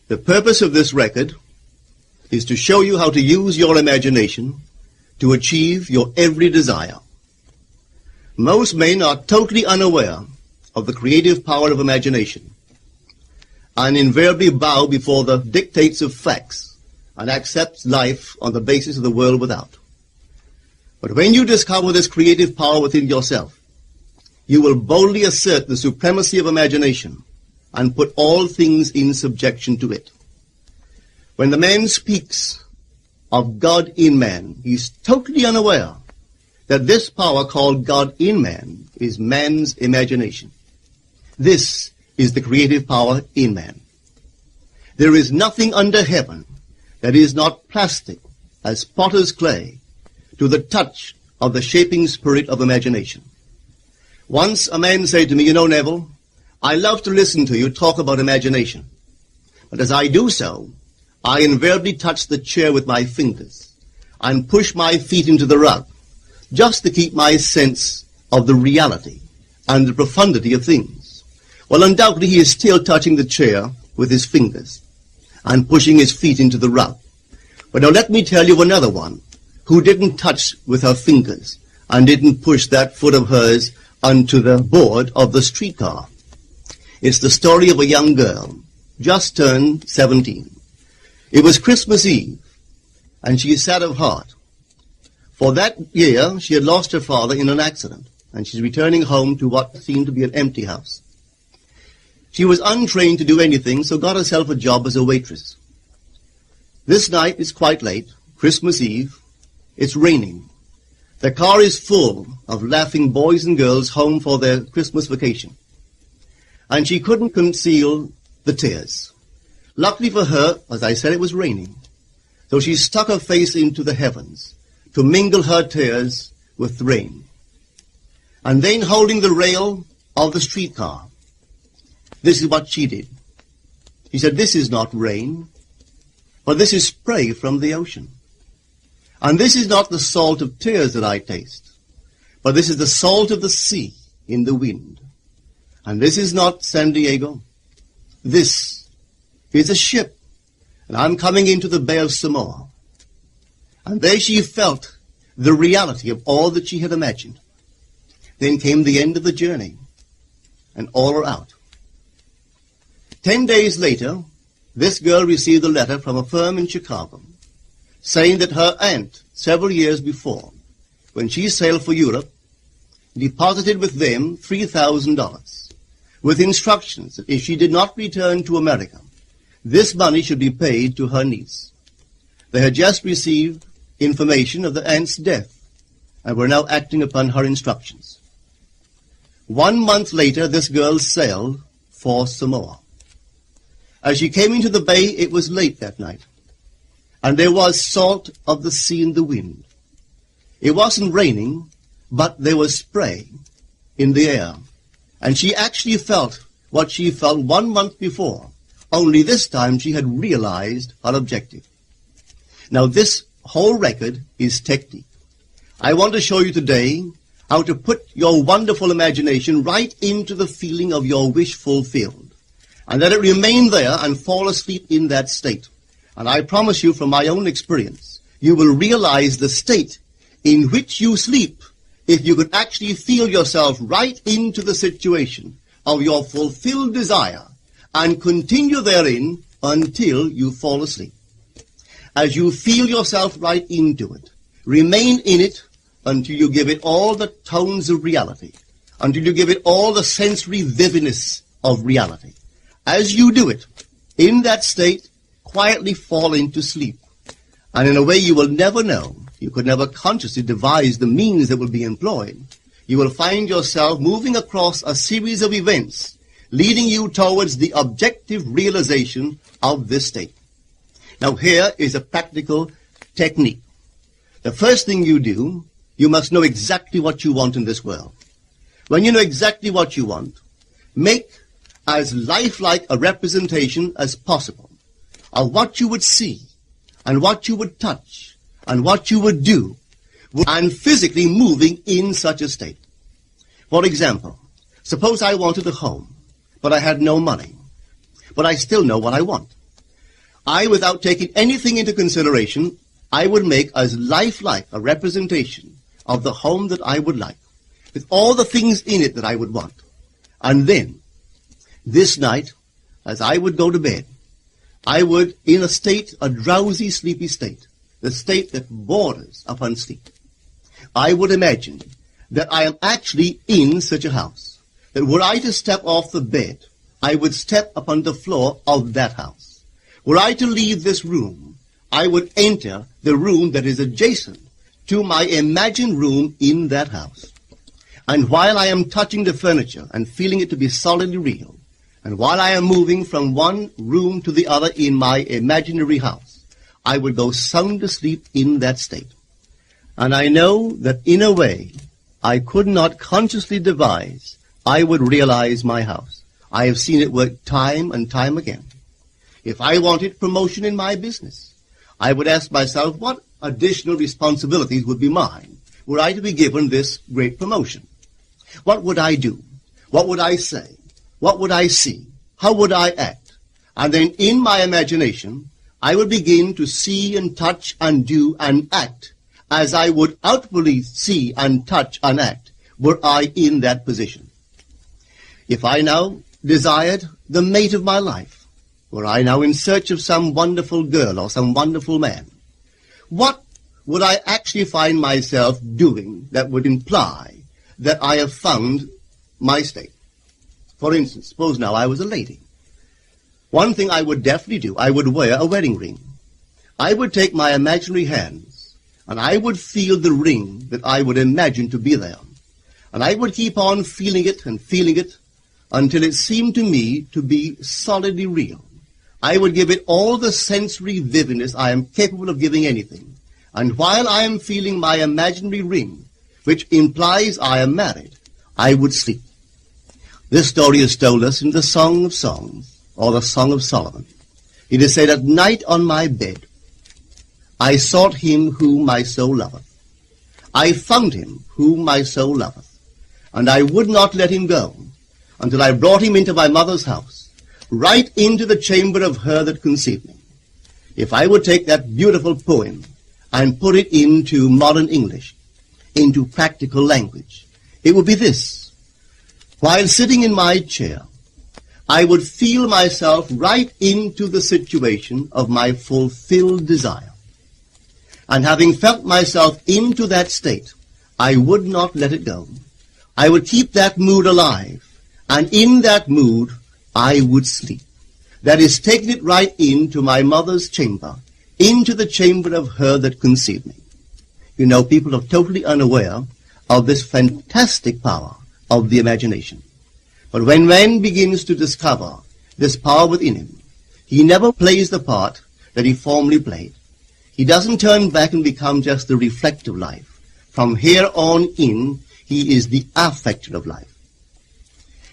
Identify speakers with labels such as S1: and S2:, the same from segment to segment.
S1: The purpose of this record is to show you how to use your imagination to achieve your every desire. Most men are totally unaware of the creative power of imagination and invariably bow before the dictates of facts and accept life on the basis of the world without. But when you discover this creative power within yourself, you will boldly assert the supremacy of imagination and put all things in subjection to it. When the man speaks of God in man, he is totally unaware that this power called God in man is man's imagination. This is the creative power in man. There is nothing under heaven that is not plastic as potter's clay to the touch of the shaping spirit of imagination. Once a man said to me, "You know, Neville, I love to listen to you talk about imagination. But as I do so, I invariably touch the chair with my fingers and push my feet into the rug, just to keep my sense of the reality and the profundity of things." Well, undoubtedly he is still touching the chair with his fingers and pushing his feet into the rug. But now let me tell you another one who didn't touch with her fingers and didn't push that foot of hers onto the board of the streetcar. It's the story of a young girl, just turned 17. It was Christmas Eve, and she is sad of heart. For that year, she had lost her father in an accident, and she's returning home to what seemed to be an empty house. She was untrained to do anything, so got herself a job as a waitress. This night is quite late, Christmas Eve. It's raining. The car is full of laughing boys and girls home for their Christmas vacation. And she couldn't conceal the tears. Luckily for her, as I said, it was raining. So she stuck her face into the heavens to mingle her tears with rain. And then, holding the rail of the streetcar, this is what she did. She said, "This is not rain, but this is spray from the ocean. And this is not the salt of tears that I taste, but this is the salt of the sea in the wind. And this is not San Diego. This is a ship, and I'm coming into the Bay of Samoa." And there she felt the reality of all that she had imagined. Then came the end of the journey, and all are out. 10 days later, this girl received a letter from a firm in Chicago saying that her aunt, several years before, when she sailed for Europe, deposited with them $3,000 with instructions that if she did not return to America, this money should be paid to her niece. They had just received information of the aunt's death and were now acting upon her instructions. 1 month later, this girl sailed for Samoa. As she came into the bay, it was late that night, and there was salt of the sea in the wind. It wasn't raining, but there was spray in the air, and she actually felt what she felt 1 month before, only this time she had realized her objective. Now, this whole record is technique. I want to show you today how to put your wonderful imagination right into the feeling of your wish fulfilled, and let it remain there and fall asleep in that state. And I promise you from my own experience, you will realize the state in which you sleep if you could actually feel yourself right into the situation of your fulfilled desire and continue therein until you fall asleep. As you feel yourself right into it, remain in it until you give it all the tones of reality, until you give it all the sensory vividness of reality. As you do it, in that state, quietly fall into sleep. And in a way you will never know, you could never consciously devise the means that will be employed, you will find yourself moving across a series of events leading you towards the objective realization of this state. Now here is a practical technique. The first thing you do, you must know exactly what you want in this world. When you know exactly what you want, make as lifelike a representation as possible of what you would see and what you would touch and what you would do and physically moving in such a state. For example, suppose I wanted a home, but I had no money, but I still know what I want. without taking anything into consideration, I would make as lifelike a representation of the home that I would like, with all the things in it that I would want. And then, this night, as I would go to bed, I would, in a state, a drowsy, sleepy state, the state that borders upon sleep, I would imagine that I am actually in such a house, that were I to step off the bed, I would step upon the floor of that house. Were I to leave this room, I would enter the room that is adjacent to my imagined room in that house. And while I am touching the furniture and feeling it to be solidly real, and while I am moving from one room to the other in my imaginary house, I would go sound asleep in that state. And I know that in a way I could not consciously devise, I would realize my house. I have seen it work time and time again. If I wanted promotion in my business, I would ask myself what additional responsibilities would be mine were I to be given this great promotion. What would I do? What would I say? What would I see? How would I act? And then in my imagination, I would begin to see and touch and do and act as I would outwardly see and touch and act were I in that position. If I now desired the mate of my life, were I now in search of some wonderful girl or some wonderful man, what would I actually find myself doing that would imply that I have found my state? For instance, suppose now I was a lady. One thing I would definitely do, I would wear a wedding ring. I would take my imaginary hands, and I would feel the ring that I would imagine to be there. And I would keep on feeling it until it seemed to me to be solidly real. I would give it all the sensory vividness I am capable of giving anything. And while I am feeling my imaginary ring, which implies I am married, I would sleep. This story is told us in the Song of Songs, or the Song of Solomon. It is said, "At night on my bed, I sought him whom my soul loveth. I found him whom my soul loveth. And I would not let him go until I brought him into my mother's house, right into the chamber of her that conceived me." If I would take that beautiful poem and put it into modern English, into practical language, it would be this. While sitting in my chair, I would feel myself right into the situation of my fulfilled desire. And having felt myself into that state, I would not let it go. I would keep that mood alive, and in that mood, I would sleep. That is, taking it right into my mother's chamber, into the chamber of her that conceived me. You know, people are totally unaware of this fantastic power of the imagination. But when man begins to discover this power within him, he never plays the part that he formerly played. He doesn't turn back and become just the reflective life. From here on in, he is the affecter of life.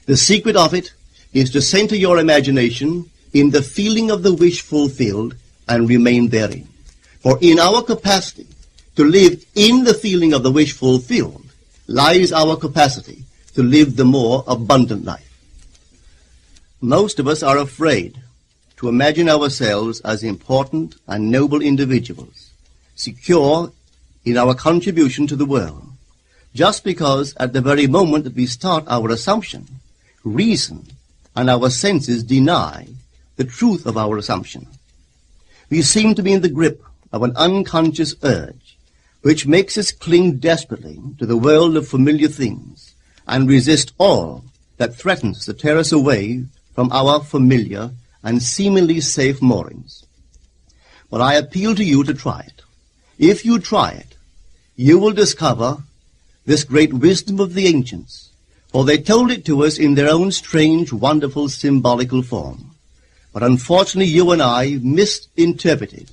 S1: The secret of it is to center your imagination in the feeling of the wish fulfilled and remain therein. For in our capacity to live in the feeling of the wish fulfilled lies our capacity to live the more abundant life. Most of us are afraid to imagine ourselves as important and noble individuals, secure in our contribution to the world, just because at the very moment that we start our assumption, reason and our senses deny the truth of our assumption. We seem to be in the grip of an unconscious urge, which makes us cling desperately to the world of familiar things and resist all that threatens to tear us away from our familiar and seemingly safe moorings. But I appeal to you to try it. If you try it, you will discover this great wisdom of the ancients, for they told it to us in their own strange, wonderful, symbolical form. But unfortunately, you and I misinterpreted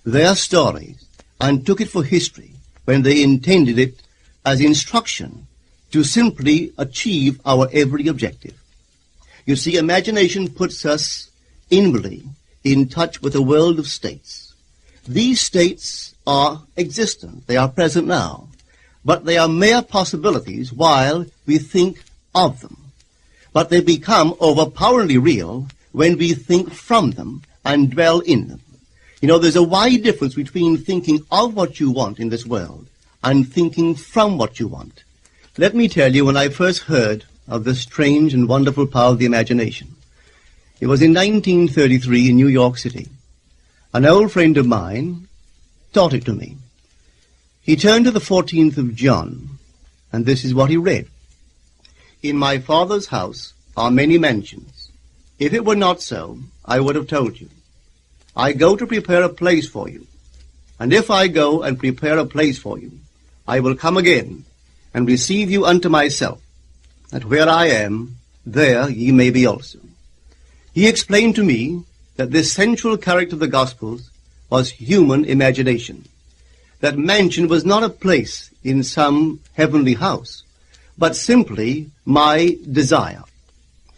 S1: their stories and took it for history when they intended it as instruction to simply achieve our every objective. You see, imagination puts us inwardly in touch with a world of states. These states are existent. They are present now. But they are mere possibilities while we think of them. But they become overpoweringly real when we think from them and dwell in them. You know, there's a wide difference between thinking of what you want in this world and thinking from what you want. Let me tell you, when I first heard of the strange and wonderful power of the imagination, it was in 1933 in New York City. An old friend of mine taught it to me. He turned to the 14th of John, and this is what he read. In my Father's house are many mansions. If it were not so, I would have told you. I go to prepare a place for you. And if I go and prepare a place for you, I will come again and receive you unto myself, that where I am, there ye may be also. He explained to me that this central character of the Gospels was human imagination. That mansion was not a place in some heavenly house, but simply my desire.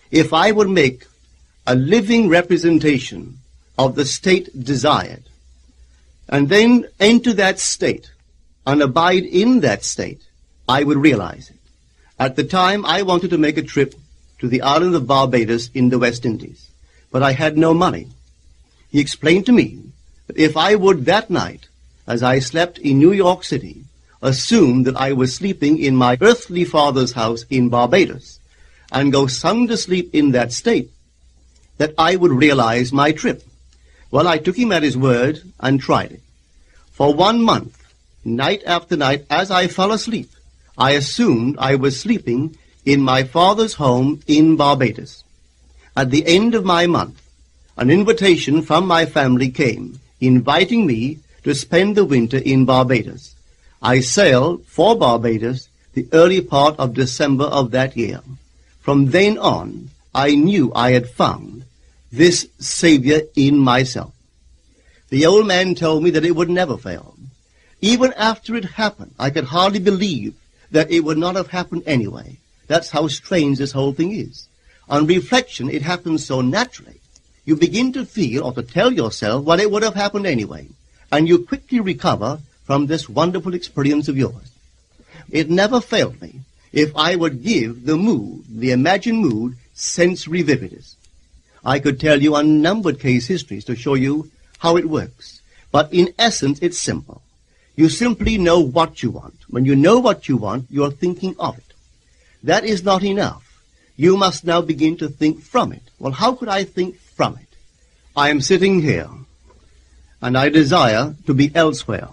S1: If I would make a living representation of the state desired, and then enter that state and abide in that state, I would realize it. At the time, I wanted to make a trip to the island of Barbados in the West Indies, but I had no money. He explained to me that if I would that night, as I slept in New York City, assume that I was sleeping in my earthly father's house in Barbados, and go sound asleep in that state, that I would realize my trip. Well, I took him at his word and tried it. For 1 month, night after night, as I fell asleep, I assumed I was sleeping in my father's home in Barbados. At the end of my month, an invitation from my family came, inviting me to spend the winter in Barbados. I sailed for Barbados the early part of December of that year. From then on, I knew I had found this Savior in myself. The old man told me that it would never fail. Even after it happened, I could hardly believe that it would not have happened anyway. That's how strange this whole thing is. On reflection, it happens so naturally. You begin to feel or to tell yourself, well, it would have happened anyway. And you quickly recover from this wonderful experience of yours. It never failed me if I would give the mood, the imagined mood, sensory vividness. I could tell you unnumbered case histories to show you how it works. But in essence, it's simple. You simply know what you want. When you know what you want, you're thinking of it. That is not enough. You must now begin to think from it. Well, how could I think from it? I am sitting here, and I desire to be elsewhere.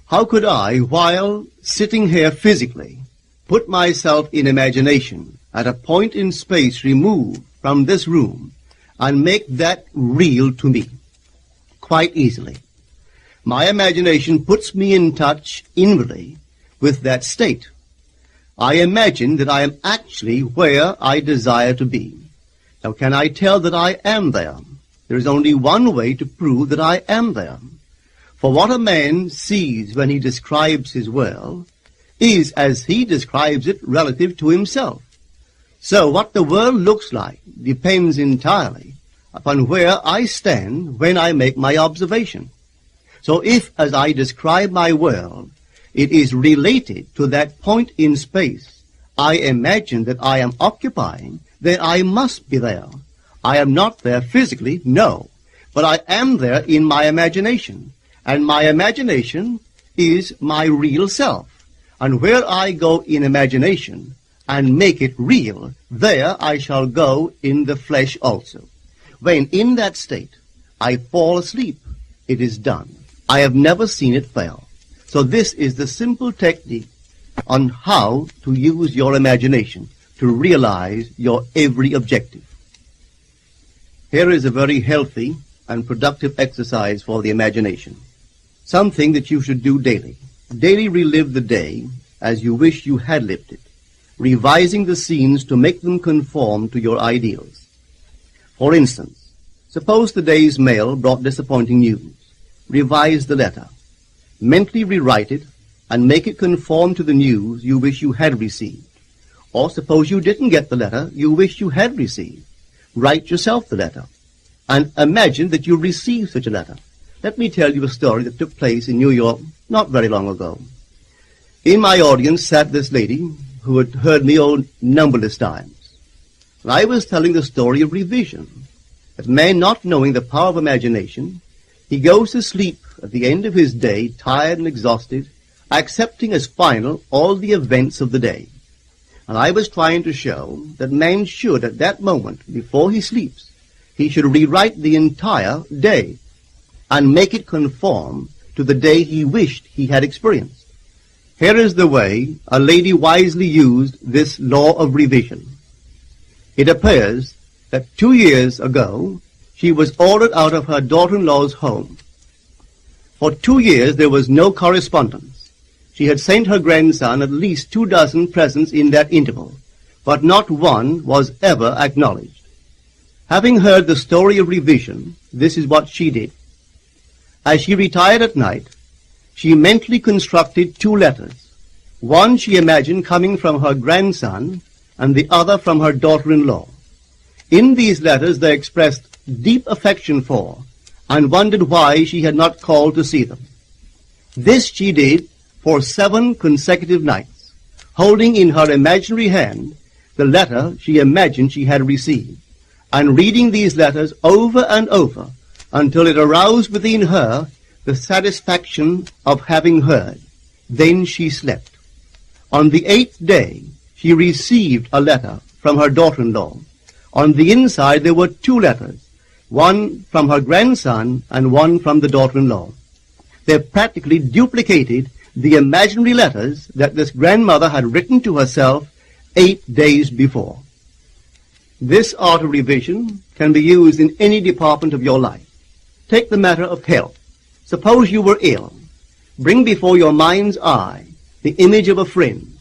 S1: How could I, while sitting here physically, put myself in imagination at a point in space removed from this room and make that real to me? Quite easily. My imagination puts me in touch inwardly with that state. I imagine that I am actually where I desire to be. Now, can I tell that I am there? There is only one way to prove that I am there. For what a man sees when he describes his world is as he describes it relative to himself. So what the world looks like depends entirely upon where I stand when I make my observation. So if, as I describe my world, it is related to that point in space I imagine that I am occupying, then I must be there. I am not there physically, no, but I am there in my imagination. And my imagination is my real self. And where I go in imagination and make it real, there I shall go in the flesh also. When in that state I fall asleep, it is done. I have never seen it fail. So this is the simple technique on how to use your imagination to realize your every objective. Here is a very healthy and productive exercise for the imagination. Something that you should do daily. Daily relive the day as you wish you had lived it, revising the scenes to make them conform to your ideals. For instance, suppose the day's mail brought disappointing news. Revise the letter. Mentally rewrite it and make it conform to the news you wish you had received. Or suppose you didn't get the letter you wish you had received. Write yourself the letter and imagine that you received such a letter. Let me tell you a story that took place in New York not very long ago. In my audience sat this lady who had heard me numberless times. And I was telling the story of revision, that man, not knowing the power of imagination, He goes to sleep at the end of his day, tired and exhausted, accepting as final all the events of the day. And I was trying to show that man should, at that moment, before he sleeps, he should rewrite the entire day and make it conform to the day he wished he had experienced. Here is the way a lady wisely used this law of revision. It appears that 2 years ago, she was ordered out of her daughter-in-law's home. For 2 years there was no correspondence. She had sent her grandson at least 24 presents in that interval, but not one was ever acknowledged. Having heard the story of revision, this is what she did. As she retired at night, she mentally constructed 2 letters. One she imagined coming from her grandson, and the other from her daughter-in-law. In these letters they expressed deep affection for, and wondered why she had not called to see them. This she did for 7 consecutive nights, holding in her imaginary hand the letter she imagined she had received, and reading these letters over and over until it aroused within her the satisfaction of having heard. Then she slept. On the 8th day, she received a letter from her daughter-in-law. On the inside there were 2 letters, one from her grandson and one from the daughter-in-law. They practically duplicated the imaginary letters that this grandmother had written to herself 8 days before. This art of revision can be used in any department of your life. Take the matter of health. Suppose you were ill. Bring before your mind's eye the image of a friend.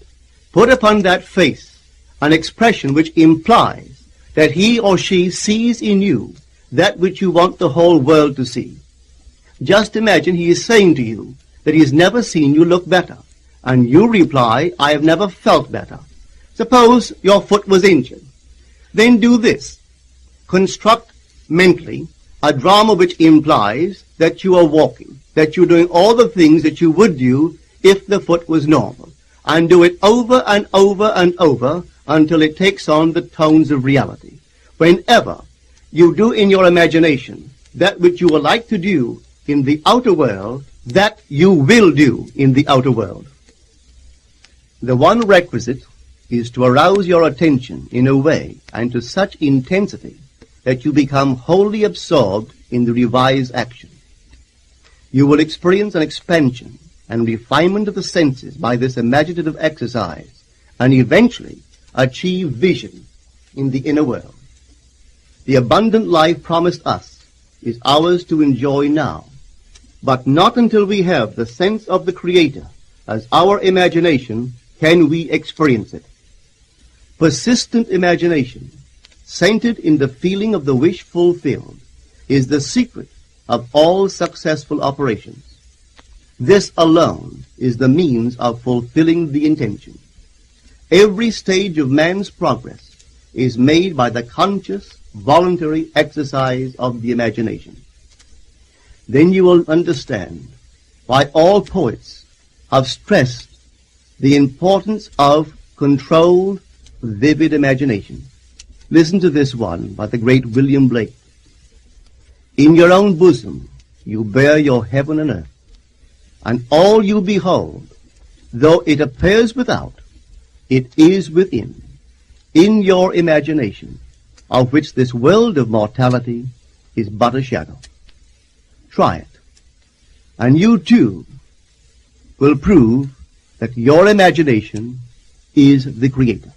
S1: Put upon that face an expression which implies that he or she sees in you that which you want the whole world to see. Just imagine he is saying to you that he has never seen you look better, and you reply, I have never felt better. Suppose your foot was injured. Then do this. Construct mentally a drama which implies that you are walking, that you're doing all the things that you would do if the foot was normal, and do it over and over and over until it takes on the tones of reality. Whenever you do in your imagination that which you would like to do in the outer world, that you will do in the outer world. The one requisite is to arouse your attention in a way and to such intensity that you become wholly absorbed in the revised action. You will experience an expansion and refinement of the senses by this imaginative exercise, and eventually achieve vision in the inner world. The abundant life promised us is ours to enjoy now, but not until we have the sense of the Creator as our imagination can we experience it. Persistent imagination, centered in the feeling of the wish fulfilled, is the secret of all successful operations. This alone is the means of fulfilling the intention. Every stage of man's progress is made by the conscious, voluntary exercise of the imagination. Then you will understand why all poets have stressed the importance of controlled, vivid imagination. Listen to this one by the great William Blake. In your own bosom you bear your heaven and earth, and all you behold, though it appears without, it is within, in your imagination, of which this world of mortality is but a shadow. Try it, and you too will prove that your imagination is the Creator.